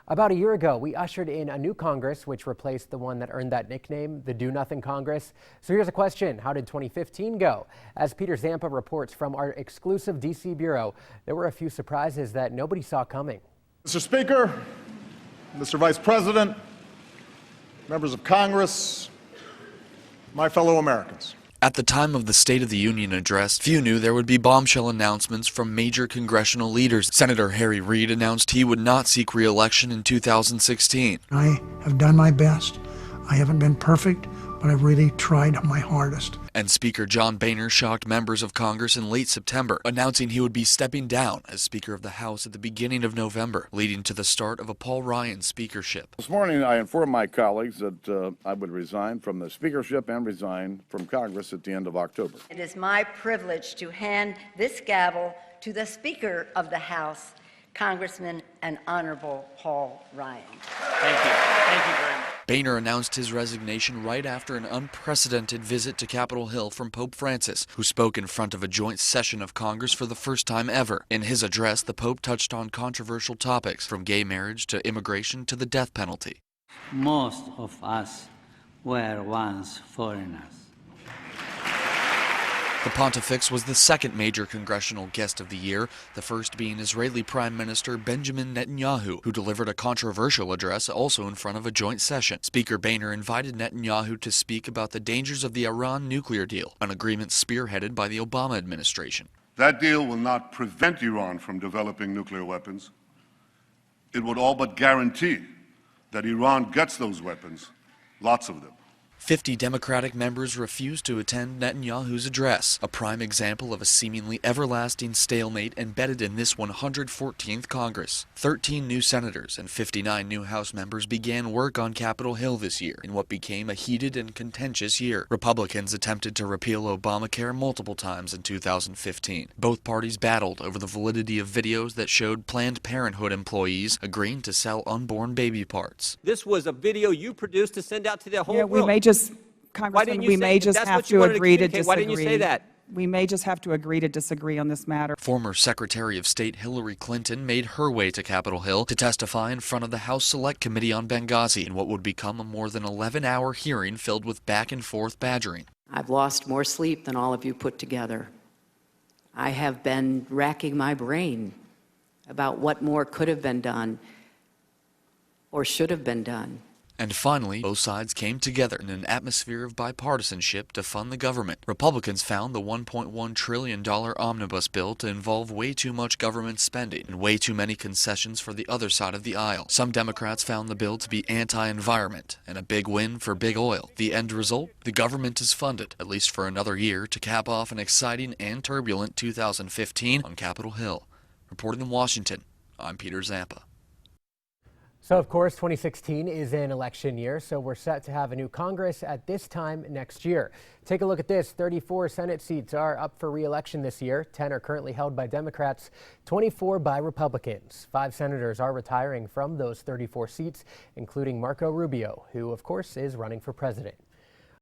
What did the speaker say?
About a year ago, we ushered in a new Congress, which replaced the one that earned that nickname, the Do-Nothing Congress. So here's a question. How did 2015 go? As Peter Zampa reports from our exclusive D.C. bureau, there were a few surprises that nobody saw coming. Mr. Speaker, Mr. Vice President, members of Congress, my fellow Americans. At the time of the State of the Union address, few knew there would be bombshell announcements from major congressional leaders. Senator Harry Reid announced he would not seek re-election in 2016. I have done my best. I haven't been perfect, but I've really tried my hardest. And Speaker John Boehner shocked members of Congress in late September, announcing he would be stepping down as Speaker of the House at the beginning of November, leading to the start of a Paul Ryan speakership. This morning, I informed my colleagues that I would resign from the speakership and resign from Congress at the end of October. It is my privilege to hand this gavel to the Speaker of the House, Congressman and Honorable Paul Ryan. Thank you. Thank you very much. Boehner announced his resignation right after an unprecedented visit to Capitol Hill from Pope Francis, who spoke in front of a joint session of Congress for the first time ever. In his address, the Pope touched on controversial topics, from gay marriage to immigration to the death penalty. Most of us were once foreigners. The pontifex was the second major congressional guest of the year, the first being Israeli Prime Minister Benjamin Netanyahu, who delivered a controversial address also in front of a joint session. Speaker Boehner invited Netanyahu to speak about the dangers of the Iran nuclear deal, an agreement spearheaded by the Obama administration. That deal will not prevent Iran from developing nuclear weapons. It would all but guarantee that Iran gets those weapons, lots of them. 50 Democratic members refused to attend Netanyahu's address, a prime example of a seemingly everlasting stalemate embedded in this 114th Congress. 13 new senators and 59 new House members began work on Capitol Hill this year in what became a heated and contentious year. Republicans attempted to repeal Obamacare multiple times in 2015. Both parties battled over the validity of videos that showed Planned Parenthood employees agreeing to sell unborn baby parts. This was a video you produced to send out to the whole world. Congressman, we may just have to agree to disagree. Why didn't you say that? We may just have to agree to disagree on this matter. Former Secretary of State Hillary Clinton made her way to Capitol Hill to testify in front of the House Select Committee on Benghazi in what would become a more than 11-hour hearing filled with back-and-forth badgering. I've lost more sleep than all of you put together. I have been racking my brain about what more could have been done or should have been done. And finally, both sides came together in an atmosphere of bipartisanship to fund the government. Republicans found the $1.1 trillion omnibus bill to involve way too much government spending and way too many concessions for the other side of the aisle. Some Democrats found the bill to be anti-environment and a big win for big oil. The end result? The government is funded, at least for another year, to cap off an exciting and turbulent 2015 on Capitol Hill. Reporting in Washington, I'm Peter Zampa. So, of course, 2016 is an election year, so we're set to have a new Congress at this time next year. Take a look at this. 34 Senate seats are up for re-election this year. 10 are currently held by Democrats, 24 by Republicans. 5 senators are retiring from those 34 seats, including Marco Rubio, who, of course, is running for president.